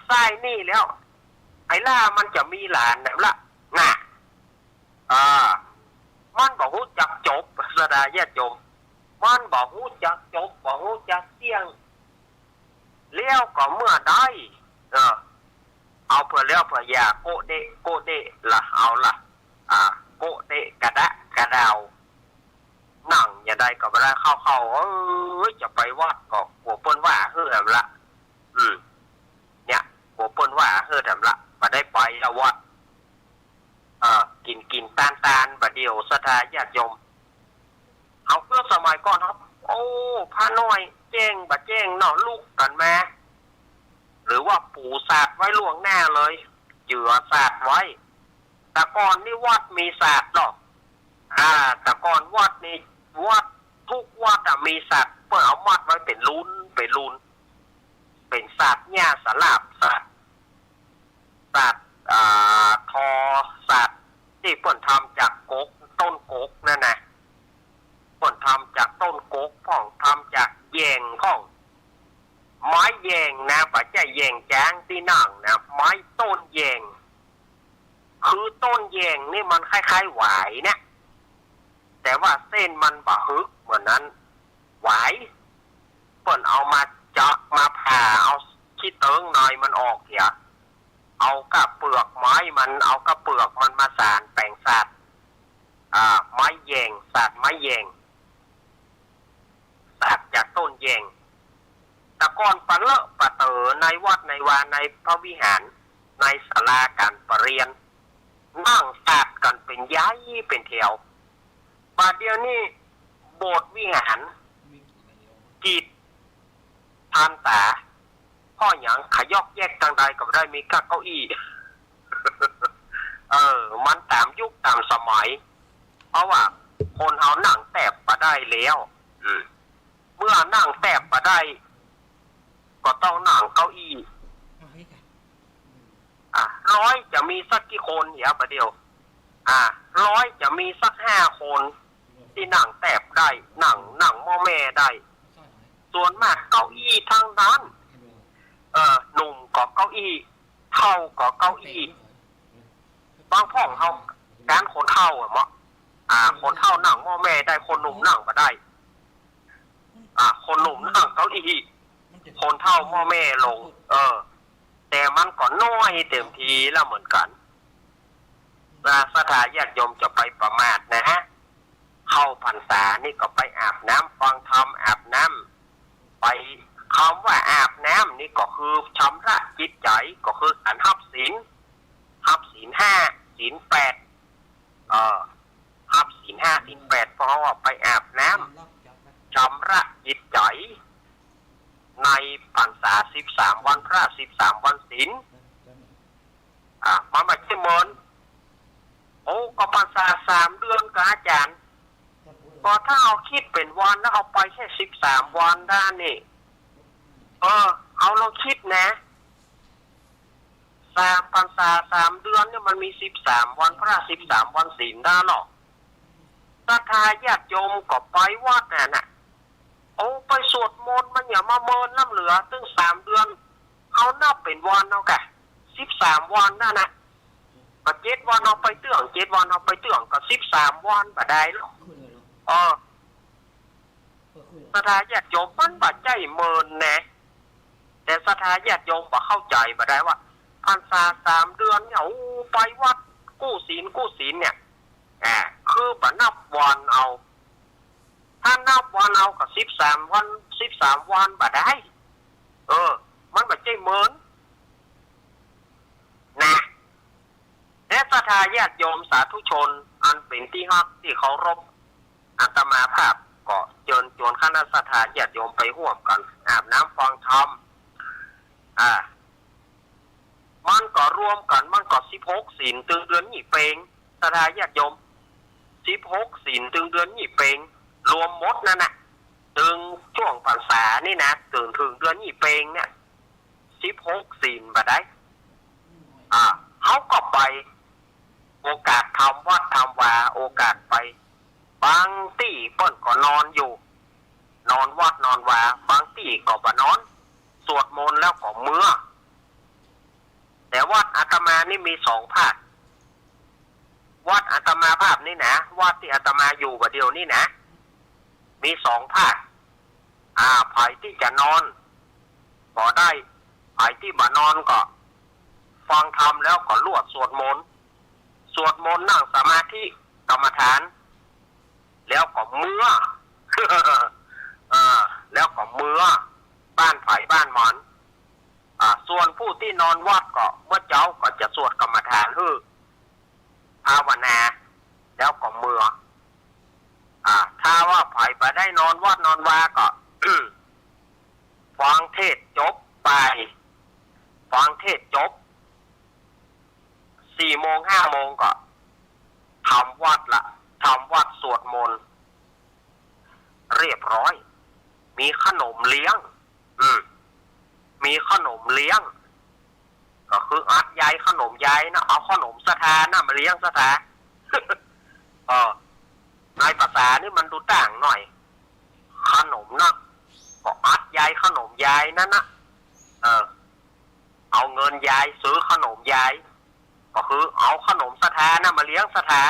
ไส้นี่แล้วไอ้ล่ามันจะมีหลานแบบละน่ะมันบอกฮู้จักจบสดาญาติโยมมันบอกฮู้จักจบบอกฮู้จักเสี่ยงเลี้ยวก็เมื่อได้เอาเพื่อเลี้ยวเพื่อยาโกเดละเอาละโกเดกระดะกระดาวนั่งอย่าได้ก็ไม่ได้เข้าจะไปวัดก็หัวปนว่าเฮือมละเนี่ยหัวปนว่าเฮือมละมาได้ไปละวัดกินตานบัดเดียวศรัทธาญาติโยมเอาเพื่อสมัยก่อนครับโอ้พระน้อยแจ้งบัดแจ้งเนาะลูกกันแม่หรือว่าปู่ศาสตร์ไว้ล่วงหน้าเลยเจือศาสตร์ไว้แต่ก่อนนี่วัดมีศาสตร์หรอกแต่ก่อนวัดนี่วัดทุกวัดมีศาสตร์เพื่อเอามัดไว้เป็นลุ้นเป็นศาสตร์หญ้าสลับศาสตร์ทอศาสตร์ที่เปิ่นทำจากกกต้นกกนั่นนะเปิ่นทำจากต้นกกพ่องทำจากแยงพ่องไม้แยงนะปัจจัยแยงจ้างที่นั่งนะไม้ต้นแยงคือต้นแยงนี่มันคล้ายๆหวายนะแต่ว่าเส้นมันบะฮึกเหมือนนั้นหวายเปิ่นเอามาเจาะมาผ่าเอาขี้เติ้งหน่อยมันออกเถียเอากับเปลือกไม้มันเอากับเปลือกมันมาสานแปลงศาสตร์ไม้แยงศาสตร์ไม้แยงศาสตร์จากต้นแยงตะกอนปะเลาะปะเต๋อในวัดในวาในพระวิหารในศาลาการประเรียนนั่งศาสตร์กันเป็นย้ายเป็นแถวบาดเดียวนี่โบสถ์วิหารจีบทานตาพ่อหยังขยอกแยกทางใดก็ได้มีเก้าอี้ มันตามยุคตามสมัยเพราะว่าคนเขานั่งแตบมาได้แล้วเมื่อนั่งแตบมาได้ก็ต้องนั่งเก้าอี้ร้อยจะมีสักกี่คนเดี๋ยวประเดี๋ยว100จะมีสัก5 คนที่นั่งแตบได้นั่งหม้อแม่ได้ส่วนมากเก้าอี้ทางนั้นหนุ่มก็เก้าอี้เท่าก็เก้าอี้บางพ่องเขาการคนเท่าเหมาะคนเท่านั่งหม้อแม่ได้คนหนุ่มนั่งมาได้คนหนุ่มนั่งเก้าอี้คนเท่าหม้อแม่ลงแต่มันก็น้อยเต็มทีแล้วเหมือนกันศรัทธาญาติโยมจะไปประมาทนะฮะเข้าพรรษานี่ก็ไปอาบน้ำฟังธรรมอาบน้ำไปคำว่าอาบน้ำนี่ก็คือชำระจิตใจก็คือการหับศีล5 ศีล 8หับศีล 5 ศีล 8เพราะว่าไปอาบน้ำชำระจิตใจในพรรษา13 วันพระ13 วันศีลมาไม่ใช่เหมือนก็พรรษา3 เดือนกับอาจารย์ก็ถ้าเอาคิดเป็นวันแล้วเอาไปแค่13 วันได้นี่เอาลองคิดนะ 3 พรรษา 3 เดือนเนี่ยมันมี13 วันพระ13 วันศีลได้หรอกศรัทธาญาติโยมก็ไปวัดน่ะโอ้ไปสวดมนต์มันอย่ามาเมินน้ำเหลือตึง3 เดือนเอานับเป็นวันเอากะ13 วันนั่นน่ะก็7 วันเอาไปเตื้อง7 วันเอาไปเตื้องก็13 วันบ่ได้หรอกศรัทธาญาติโยมมันบ่ใจเมินแน่แต่ศรัทธาญาติโยมบ่เข้าใจบ่ได้ว่าพรรษา3 เดือนเนี่ยไปวัดกู้ศีลเนี่ยคือบ่นับวันเอาถ้านับวันเอาก็13 วัน13 วันบ่ได้มันบ่ใจเมินนะและศรัทธาญาติโยมสาธุชนอันเป็นที่ฮักที่เคารพอาตมาภาพก็เชิญชวนคณะศรัทธาญาติโยมไปร่วมกันอาบน้ำฟังธรรมมันก็รวมกันมันก็16 ศีลตึงเดือนยี่เปงศรัทธาญาติโยม16 ศีลตึงเดือนยี่เปงรวมหมดนั่นน่ะตึงช่วงพรรษานี่นะถึงเดือนยี่เปงเนี่ย16 ศีลบ่ได้เขาก็ไปโอกาสทำวัดทำวาโอกาสไปบางที่เปิ้นก็นอนอยู่นอนวัดนอนวาบางที่ก็บ่นอนสวดมนต์แล้วก็เมื่อแต่วัดอาตมานี่มี2 ภาควัดอาตมาภาพนี่นะวัดที่อาตมาอยู่บัดเดียวนี่นะมี2 ภาคไผที่จะนอนก็ได้ไผที่บ่นอนก็ฟังธรรมแล้วก็ลวดสวดมนต์นั่งสมาธิกรรมฐานแล้วก็เมื่อ แล้วก็เมื่อบ้านไผ่บ้านหมอนส่วนผู้ที่นอนวัดก็เมื่อเจ้าก็จะสวดกรรมฐานภาวนาแล้วก็เมื่อถ้าว่าไผ่ไปได้นอนวัดนอนวาก็ ฟังเทศจบไปฟังเทศจบ4 โมง 5 โมงก็ทำวัดสวดมนต์เรียบร้อยมีขนมเลี้ยงมีขนมเลี้ยงก็คืออัดยายขนมยายนะเอาขนมสถานะมาเลี้ยงสถา ในภาษานี่มันดูต่างหน่อยขนมนะก็อัดยายขนมยายนั่นนะเอาเงินยายซื้อขนมยายก็คือเอาขนมสถานะมาเลี้ยงสถา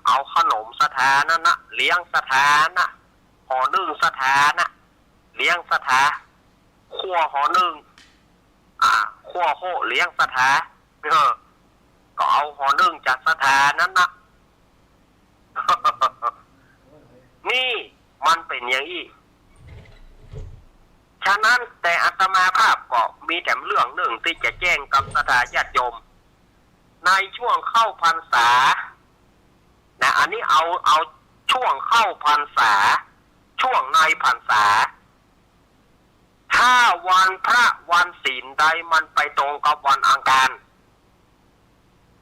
เอาขนมสถานะนะเลี้ยงสถานะห่อนึ่งสถานะเลี้ยงสถาคั่วห่อนึ่งคั่วโหเลี้ยงสถาก็เอาห่อนึ่งจากสถานั้นนะ นี่มันเป็นอย่างนี้ฉะนั้นแต่อาตมาภาพก็มีแต่เรื่องหนึ่งที่จะแจ้งกับศรัทธาญาติโยมในช่วงเข้าพรรษานะอันนี้เอาช่วงเข้าพรรษาช่วงในพรรษาถ้าวันพระวันศีลใดมันไปตรงกับวันอังคาร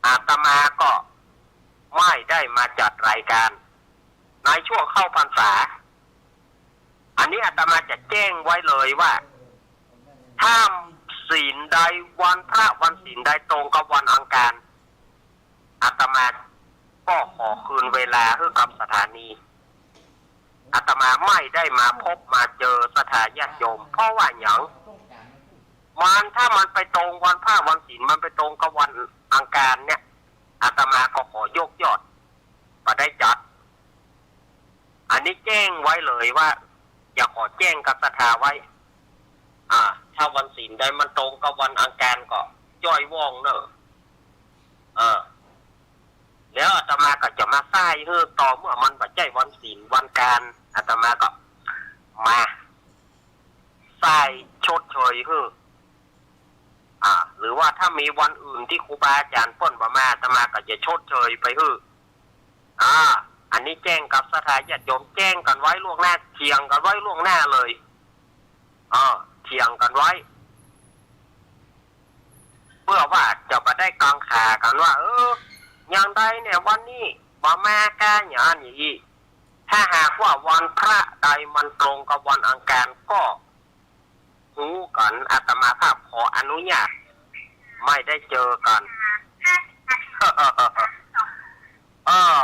อาตมาก็ไม่ได้มาจัดรายการในช่วงเข้าพรรษาอันนี้อาตมาจะแจ้งไว้เลยว่าถ้าศีลใดวันพระวันศีลใดตรงกับวันอังคารอาตมาก็ขอคืนเวลาให้กับสถานีอาตมาไม่ได้มาพบมาเจอศรัทธาญาติโยมเพราะว่าอย่างมันถ้ามันไปตรงวันพระวันศีลมันไปตรงกับวันอังคารเนี่ยอาตมาก็ขอยกยอดมาได้จัดอันนี้แจ้งไว้เลยว่าอย่าขอแจ้งกับศรัทธาไว้ถ้าวันศีลใดมันตรงกับวันอังคารก็จ้อยว่องเนอะแล้วอาตมาก็จะมาใส่ต่อเมื่อมันปัจจัยวันศีลวันการอาตมาก็มาใส่ชดเชยหรือว่าถ้ามีวันอื่นที่ครูบาอาจารย์ป้นมาอาตมาก็จะชดเชยไปอันนี้แจ้งกับศรัทธาญาติโยมแจ้งกันไว้ล่วงหน้าเถียงกันไว้ล่วงหน้าเลยเถียงกันไว้เพื่อว่าจะมาได้กังขากันว่าอย่างใดเนี่ยวันนี้บ่มาก้าอย่างนี้ถ้าหากว่าวันพระใดมันตรงกับวันอังคารก็ง หูกันอาตมาภาพขออนุญาตไม่ได้เจอกัน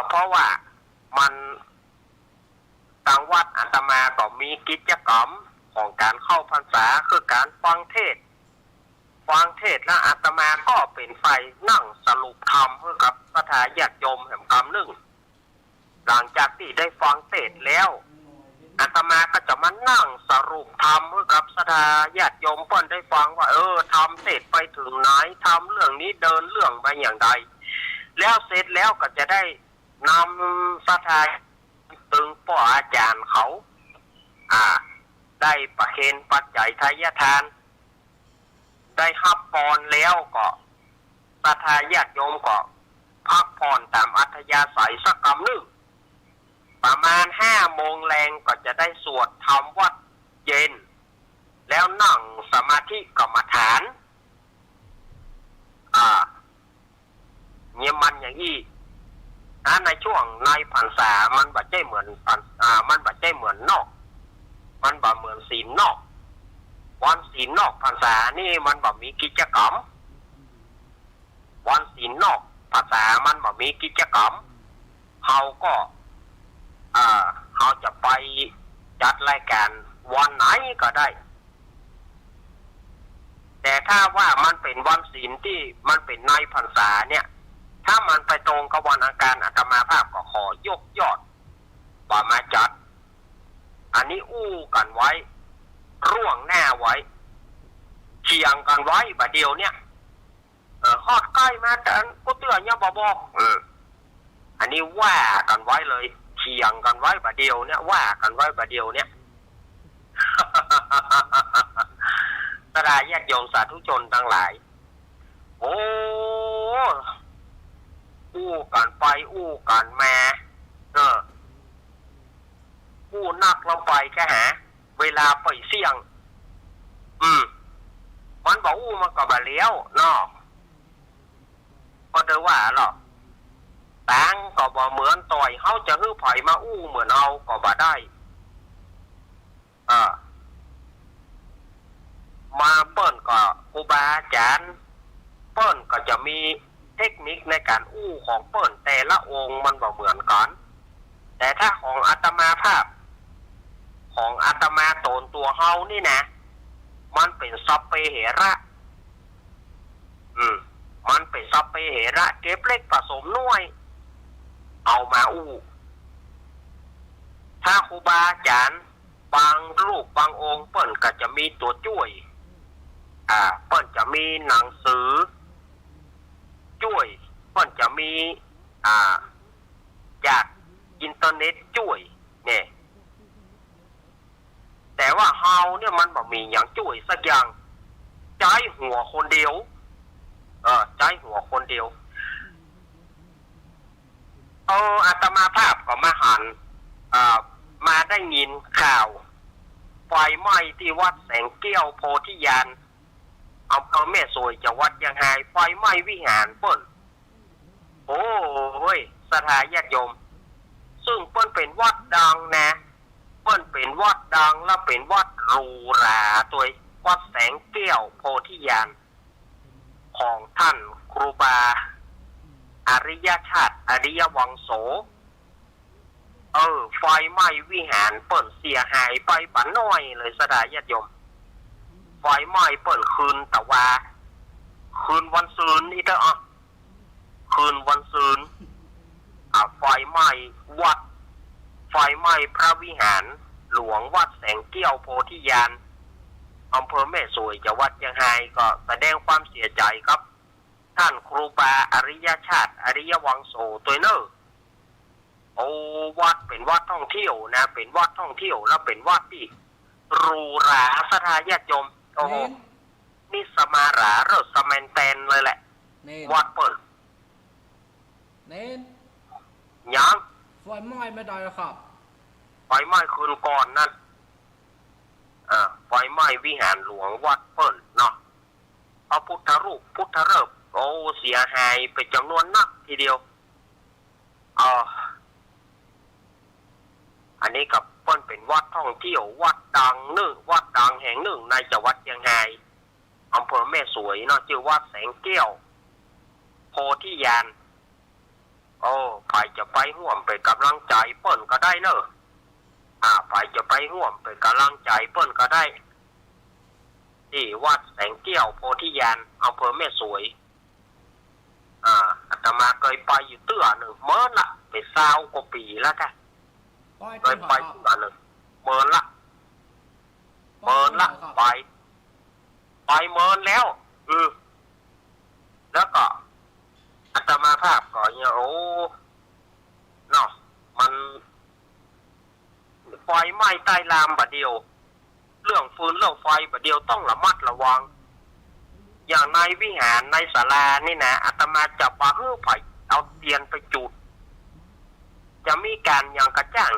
เพราะว่ามันทางวัดอาตมาก็มีกิจกรรมของการเข้าพรรษาคือการฟังเทศแล้วอาตมาก็เป็นไฟนั่งสรุปธรรมเพื่อกับพระทาญาติโยมแห่งกรรมหนึ่งหลังจากที่ได้ฟังเทศแล้วอาตมาก็จะมานั่งสรุปธรรมเพื่อกับพระทาญาติโยมเพิ่นได้ฟังว่าทำเทศไปถึงไหนทำเรื่องนี้เดินเรื่องไปอย่างใดแล้วเสร็จแล้วก็จะได้นำพระทาตึงพ่ออาจารย์เขาได้ประเคนปัจจัยทายทานได้ฮับพรแล้วก็พระทาญาติโยมก็พักผ่อนตามอัธยาศัยสักกำหนึ่งประมาณ5 โมงแรงก็จะได้สวดธรรมวัดเย็นแล้วนั่งสมาธิกรรมฐานเนี่ยมันอย่างนี้ในช่วงในพรรษามันบ่ใช่เหมือนมันบ่ใช่เหมือนนอกมันบ่เหมือนศีลนอกวันศีลนอกพรรษานี่มันบ่มีกิจกรรมวันศีลนอกพรรษามันบ่มีกิจกรรมเขาก็เขาจะไปจัดรายการวันไหนก็ได้แต่ถ้าว่ามันเป็นวันศีลที่มันเป็นในพรรษาเนี่ยถ้ามันไปตรงกับวันอังคารอาตมาภาพก็ขอยกยอดว่ามาจัดอันนี้อู้กันไว้ร่วงหน้าไว้เชียงกันไว้บัดเดียวเนี่ยฮอดใกล้มาแต่ก็เตือนเนี่ยบอกอันนี้ว่ากันไว้เลยเชียงกันไว้บัดเดียวเนี่ยว่ากันไว้บัดเดียวเนี่ย ตราญาติโยมสาธุชนทั้งหลายโอ้อู้กันไปอู้กันมาอู้นักลงไปแค่หาเวลาไปเสี่ยงมันบอกอู้มันก็บาเลี้ยวเนาะก็เดาว่าหรอกต่างก็บ่เหมือนต่อยเขาจะฮื้อไผ่มาอู้เหมือนเอาก็บ่ได้มาเปิ้นก็ครูบาอาจารย์เปิ้นก็จะมีเทคนิคในการอู้ของเปิ้นแต่ละองค์มันบ่เหมือนกันแต่ถ้าของอาตมาภาพของอาตมาตนตัวเฮานี่นะมันเป็นสัพเพเหระมันเป็นสัพเพเหระเก็บเล็กผสมน้อยเอามาอู้ถ้าครูบาอาจารย์บางรูปบางองค์เปิ้นก็จะมีตัวช่วยเปิ้นจะมีหนังสือช่วยเปิ้นจะมีจากอินเทอร์เน็ตช่วยเนี่ยแต่ว่าเฮาเนี่ยมันบ่มีอย่างช่วยสักอย่างใจหัวคนเดียวใจหัวคนเดียวอาตมาภาพก็มาหันมาได้ยินข่าวไฟไหม้ที่วัดแสงเกี้ยวโพธิญาณอำเภอแม่สวยจังหวัดยังไงไฟไหม้วิหารเปิ้นโอ้ยสถานญาติโยมซึ่งเปิ้นเป็นวัดดังนะเปิ้นเป็นวัดดังและเป็นวัดหรูหราตัววัดแสงเกี้ยวโพธิญาณของท่านครูบาอริยชาติอริยวังโสไฟไหม้วิหารเปิ้นเสียหายไปปานน้อยเลยสดาญาติโยมไฟไหม้เปิ้นคืนแต่ว่าคืนวันศุกร์นี่เด้อคืนวันศุกร์ไฟไหม้วัดไฟไหม้พระวิหารหลวงวัดแสงเกี้ยวโพธิญาณอำเภอแม่สวยจังหวัดยังไงก็แสดงความเสียใจครับท่านครูบาอริยชาติอริยวังโสตัวเนอวัดเป็นวัดท่องเที่ยวนะเป็นวัดท่องเที่ยวแล้วเป็นวัดที่หรูหราสถานญาติโยมโอ้โหนี่สมาราเริศสแมนแตนเลยแหละวัดเปิดเน้นยังไฟไหม้ไม่ได้ครับไฟไหม้คืนก่อนนั่นไฟไหม้วิหารหลวงวัดเปิดเนาะพระพุทธรูปพุทธฤกษ์เสียหายไปจำนวนนักทีเดียวอันนี้กับ เปิ้นเป็นวัดท่องเที่ยววัดดังหนึ่งวัดดังแห่งหนึ่งในจังหวัดเชียงรายอำเภอแม่สวยเนาะชื่อวัดแสงแก้วโพธิญาณโอ้ใครจะไปร่วมเป็นกำลังใจเปิ้นก็ได้เนอะใครจะไปร่วมเป็นกำลังใจเปิ้นก็ได้ที่วัดแสงแก้วโพธิญาณอำเภอแม่สวยอาตมาเคยไปอยู่เตื้อหนึ่งเมื่อละไป20 กว่าปีแล้วค่ะเคยไปเตื้อหนึ่งเมื่อละไปเมินแล้วแล้วก็อาตมาภาพก็เนี่ยโอ้เนาะมันไฟไหม้ใต้ลามบะเดียวเรื่องฟืนเรื่องไฟบะเดียวต้องระมัดระวังอย่างในวิหารในศาลานี่นะอาตมาจับว่าไผ่เอาเทียนไปจุดจะมีการอย่างกระจ่าง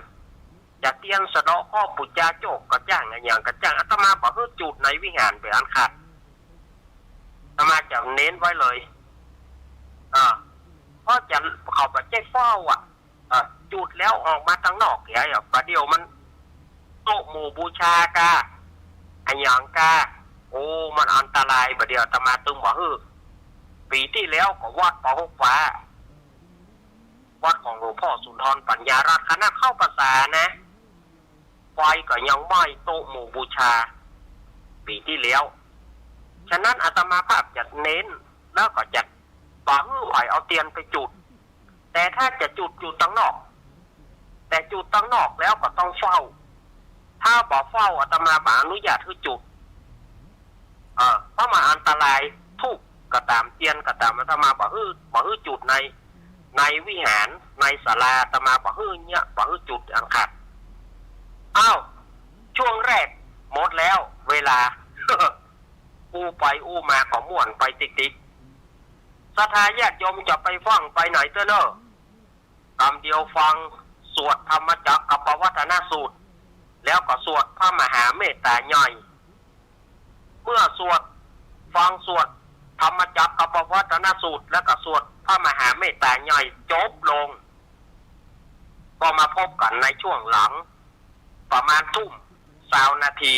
จะเตียนสะเดาะข้อปุจจาโจกกระจ่างอย่างกระจ่างอาตมาบอกจุดในวิหารเป็นอันขาดอาตมาจะเน้นไว้เลยเพราะจะเขาแบบใจเฝ้าจุดแล้วออกมาทางนอกอย่างประเดี๋ยวมันโต๊ะหมู่บูชากาอย่างกาโอ้มันอันตรายประเดี๋ยวอาตมาตึงบอกปีที่แล้วก็วัดปอหกฟ้าวัดของหลวงพ่อสุนทรปัญญารัตน์คณะเข้าภาษานะไฟก็ยังไหม้โต๊ะหมู่บูชาปีที่แล้วฉะนั้นอาตมาภาพจะเน้นแล้วก็จะบอกไผ่เอาเทียนไปจุดแต่ถ้าจะจุดตั้งนอกแต่จุดตั้งนอกแล้วก็ต้องเฝ้าถ้าบอกเฝ้าอาตมาบอกอนุญาตให้จุดเพราะมาอันตรายทุกก็ตามเทียนก็ตามอาตมาบอกจุดในวิหารในศาลาอาตมาบอกเนี่ยบอกจุดอันขัดช่วงแรกหมดแล้วเวลา อู้ไปอู้มาของม่วนไปติ๊กศรัทธาญาติโยมจะไปฟังไปไหนเต้อเนอะคำเดียวฟังสวดธรรมจักรกับปวัตนสูตรแล้วก็สวดพระมหาเมตตาย่อยเมื่อสวดฟังสวดธรรมจักรกับปวัตนสูตรแล้วก็สวดพระมหาเมตตาย่อยจบลงก็มาพบกันในช่วงหลังประมาณ20 นาที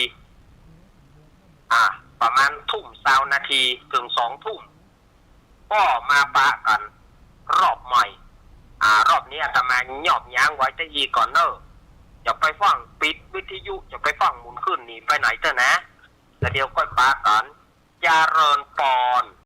ประมาณ20 นาทีถึง20 ก็มาปะกันรอบใหม่รอบนี้อาตมาหยอบย้างไว้จะยีก่อนเนอะจะไปฟังปิดวิทยุจะไปฟังหมุนขึ้นนี่ไปไหนเถอะนะแล้วเดี๋ยวค่อยปะกันเจริญพร